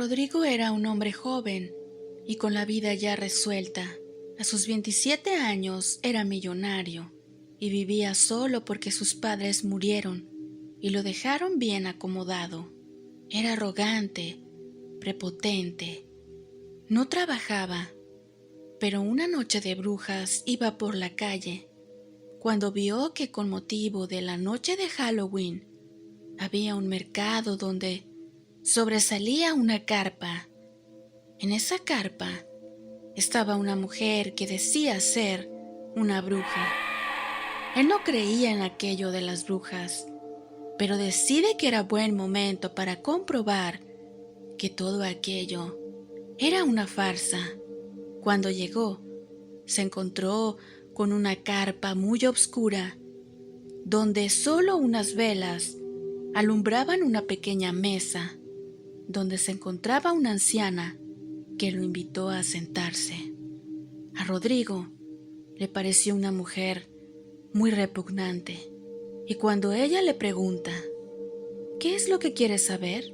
Rodrigo era un hombre joven y con la vida ya resuelta. A sus 27 años era millonario y vivía solo porque sus padres murieron y lo dejaron bien acomodado. Era arrogante, prepotente. No trabajaba, pero una noche de brujas iba por la calle cuando vio que con motivo de la noche de Halloween había un mercado donde sobresalía una carpa. En esa carpa estaba una mujer que decía ser una bruja. Él no creía en aquello de las brujas, pero decide que era buen momento para comprobar que todo aquello era una farsa. Cuando llegó, se encontró con una carpa muy oscura, donde solo unas velas alumbraban una pequeña mesa, donde se encontraba una anciana que lo invitó a sentarse. A Rodrigo le pareció una mujer muy repugnante, y cuando ella le pregunta, ¿qué es lo que quieres saber?,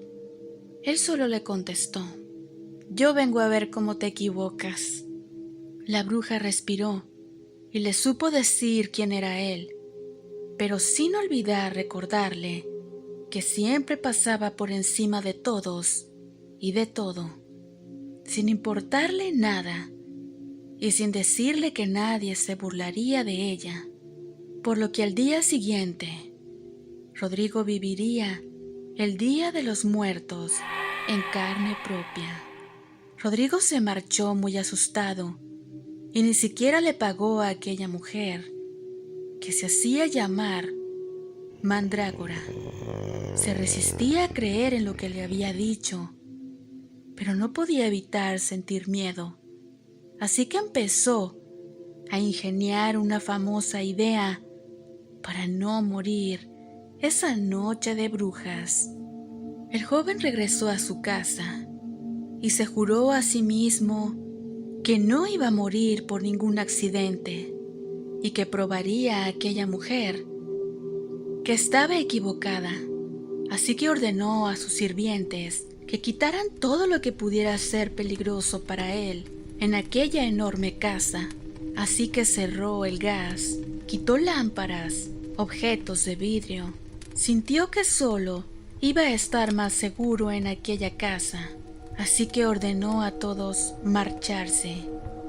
él solo le contestó, yo vengo a ver cómo te equivocas. La bruja respiró y le supo decir quién era él, pero sin olvidar recordarle que siempre pasaba por encima de todos y de todo, sin importarle nada y sin decirle que nadie se burlaría de ella, por lo que al día siguiente Rodrigo viviría el Día de los Muertos en carne propia. Rodrigo se marchó muy asustado y ni siquiera le pagó a aquella mujer que se hacía llamar Mandrágora. Se resistía a creer en lo que le había dicho, pero no podía evitar sentir miedo. Así que empezó a ingeniar una famosa idea para no morir esa noche de brujas. El joven regresó a su casa y se juró a sí mismo que no iba a morir por ningún accidente y que probaría a aquella mujer que estaba equivocada. Así que ordenó a sus sirvientes que quitaran todo lo que pudiera ser peligroso para él en aquella enorme casa. Así que cerró el gas, quitó lámparas, objetos de vidrio. Sintió que solo iba a estar más seguro en aquella casa. Así que ordenó a todos marcharse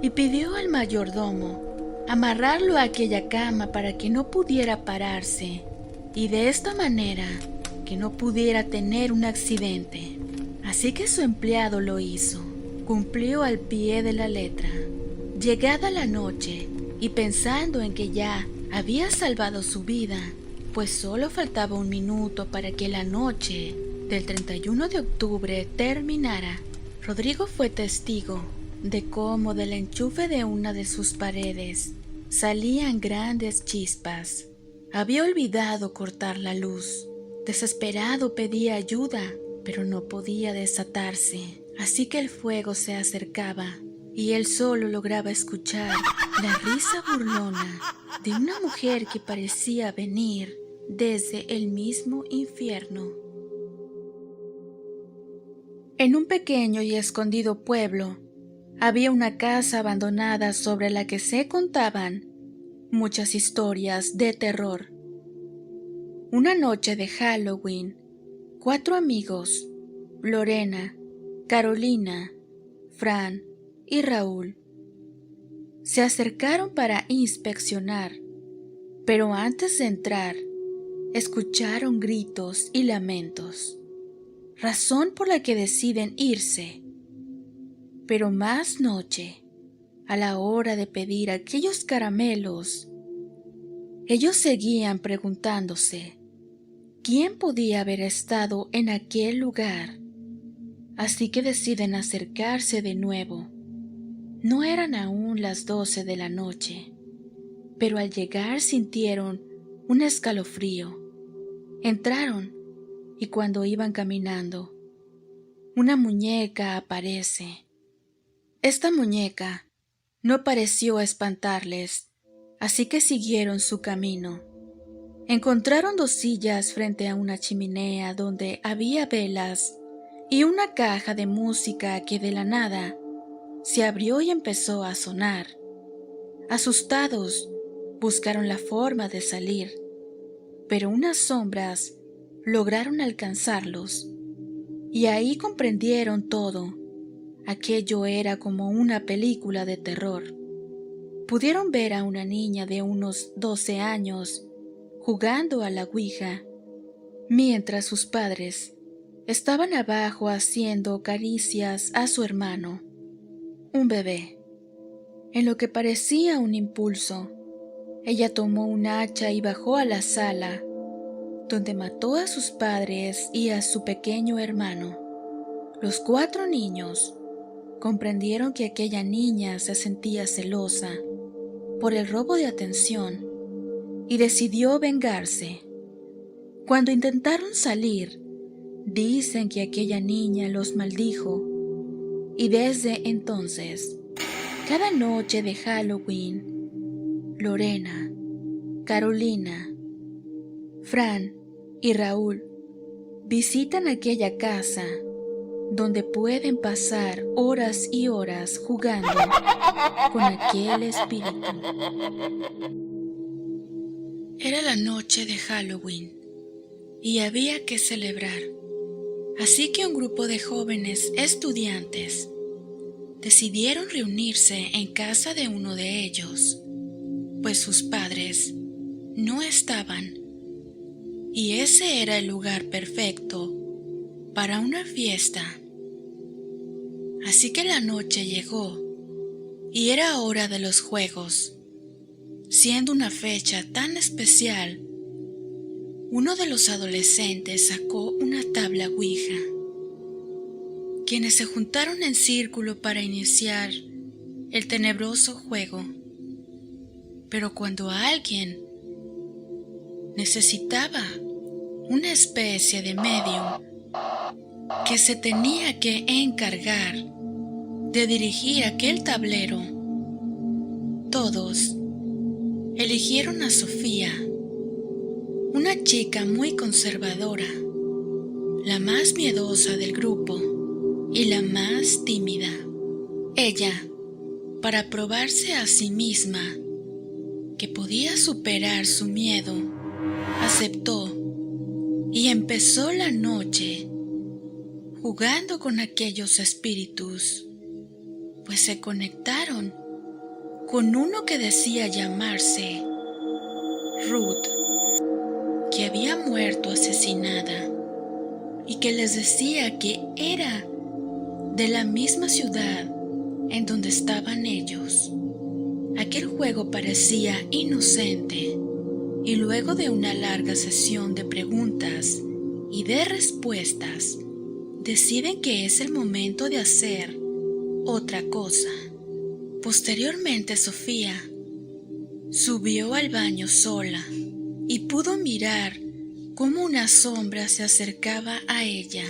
y pidió al mayordomo amarrarlo a aquella cama para que no pudiera pararse y de esta manera que no pudiera tener un accidente. Así que su empleado lo hizo. Cumplió al pie de la letra. Llegada la noche y pensando en que ya había salvado su vida, pues solo faltaba un minuto para que la noche del 31 de octubre terminara, Rodrigo fue testigo de cómo del enchufe de una de sus paredes salían grandes chispas. Había olvidado cortar la luz. Desesperado pedía ayuda, pero no podía desatarse. Así que el fuego se acercaba y él solo lograba escuchar la risa burlona de una mujer que parecía venir desde el mismo infierno. En un pequeño y escondido pueblo había una casa abandonada sobre la que se contaban muchas historias de terror. Una noche de Halloween, 4 amigos, Lorena, Carolina, Fran y Raúl, se acercaron para inspeccionar, pero antes de entrar, escucharon gritos y lamentos, razón por la que deciden irse. Pero más noche, a la hora de pedir aquellos caramelos, ellos seguían preguntándose quién podía haber estado en aquel lugar. Así que deciden acercarse de nuevo. No eran aún las 12 de la noche, pero al llegar sintieron un escalofrío. Entraron y cuando iban caminando, una muñeca aparece. Esta muñeca no pareció espantarles, así que siguieron su camino. Encontraron 2 sillas frente a una chimenea donde había velas y una caja de música que de la nada se abrió y empezó a sonar. Asustados, buscaron la forma de salir, pero unas sombras lograron alcanzarlos, y ahí comprendieron todo. Aquello era como una película de terror. Pudieron ver a una niña de unos 12 años jugando a la ouija, mientras sus padres estaban abajo haciendo caricias a su hermano, un bebé. En lo que parecía un impulso, ella tomó un hacha y bajó a la sala, donde mató a sus padres y a su pequeño hermano. Los 4 niños comprendieron que aquella niña se sentía celosa por el robo de atención y decidió vengarse. Cuando intentaron salir, dicen que aquella niña los maldijo, y desde entonces, cada noche de Halloween, Lorena, Carolina, Fran y Raúl visitan aquella casa donde pueden pasar horas y horas jugando con aquel espíritu. Era la noche de Halloween y había que celebrar, así que un grupo de jóvenes estudiantes decidieron reunirse en casa de uno de ellos, pues sus padres no estaban, y ese era el lugar perfecto para una fiesta. Así que la noche llegó y era hora de los juegos. Siendo una fecha tan especial, uno de los adolescentes sacó una tabla ouija. Quienes se juntaron en círculo para iniciar el tenebroso juego. Pero cuando alguien necesitaba una especie de medium que se tenía que encargar de dirigir aquel tablero, todos eligieron a Sofía, una chica muy conservadora, la más miedosa del grupo y la más tímida. Ella, para probarse a sí misma que podía superar su miedo, aceptó y empezó la noche jugando con aquellos espíritus, pues se conectaron con uno que decía llamarse Ruth, que había muerto asesinada y que les decía que era de la misma ciudad en donde estaban ellos. Aquel juego parecía inocente y luego de una larga sesión de preguntas y de respuestas, deciden que es el momento de hacer otra cosa. Posteriormente, Sofía subió al baño sola y pudo mirar cómo una sombra se acercaba a ella.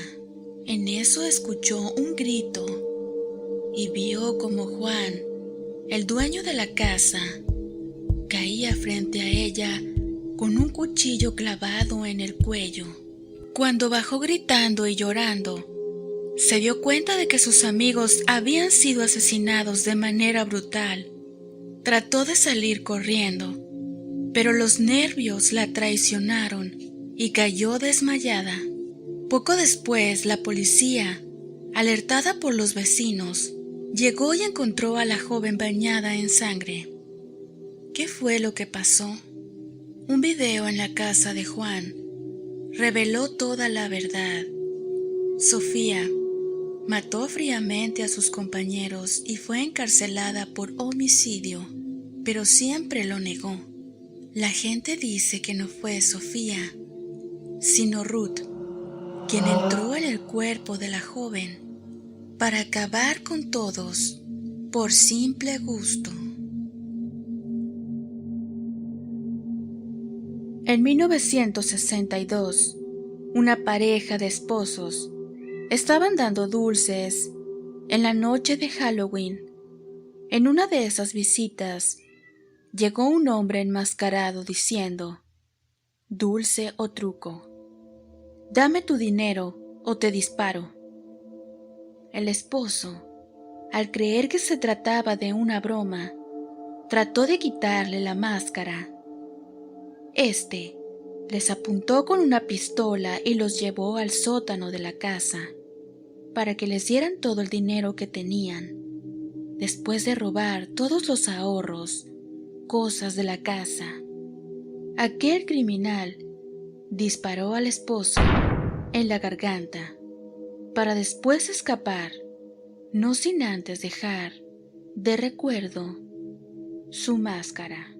En eso escuchó un grito y vio como Juan, el dueño de la casa, caía frente a ella con un cuchillo clavado en el cuello. Cuando bajó gritando y llorando, se dio cuenta de que sus amigos habían sido asesinados de manera brutal. Trató de salir corriendo, pero los nervios la traicionaron y cayó desmayada. Poco después, la policía, alertada por los vecinos, llegó y encontró a la joven bañada en sangre. ¿Qué fue lo que pasó? Un video en la casa de Juan reveló toda la verdad. Sofía mató fríamente a sus compañeros y fue encarcelada por homicidio, pero siempre lo negó. La gente dice que no fue Sofía, sino Ruth, quien entró en el cuerpo de la joven para acabar con todos por simple gusto. En 1962, una pareja de esposos estaban dando dulces en la noche de Halloween. En una de esas visitas, llegó un hombre enmascarado diciendo: «Dulce o truco, dame tu dinero o te disparo». El esposo, al creer que se trataba de una broma, trató de quitarle la máscara. Este les apuntó con una pistola y los llevó al sótano de la casa para que les dieran todo el dinero que tenían, después de robar todos los ahorros, cosas de la casa. Aquel criminal disparó al esposo en la garganta para después escapar, no sin antes dejar de recuerdo su máscara.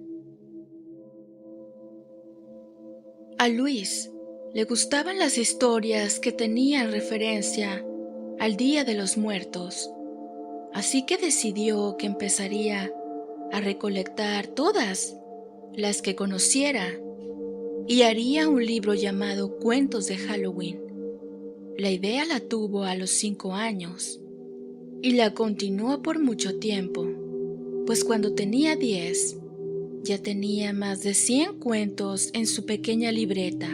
A Luis le gustaban las historias que tenían referencia al Día de los Muertos, así que decidió que empezaría a recolectar todas las que conociera y haría un libro llamado Cuentos de Halloween. La idea la tuvo a los 5 años y la continuó por mucho tiempo, pues cuando tenía 10 ya tenía más de 100 cuentos en su pequeña libreta.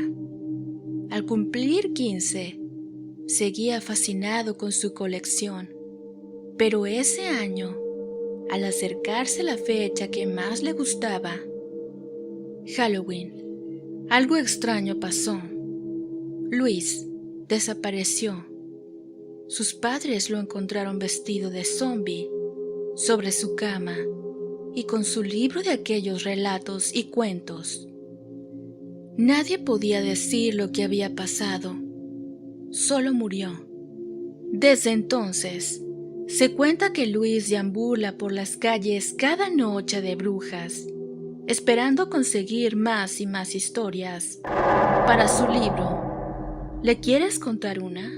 Al cumplir 15, seguía fascinado con su colección, pero ese año, al acercarse la fecha que más le gustaba, Halloween, algo extraño pasó. Luis desapareció. Sus padres lo encontraron vestido de zombie sobre su cama y con su libro de aquellos relatos y cuentos. Nadie podía decir lo que había pasado, solo murió. Desde entonces, se cuenta que Luis deambula por las calles cada noche de brujas, esperando conseguir más y más historias para su libro. ¿Le quieres contar una?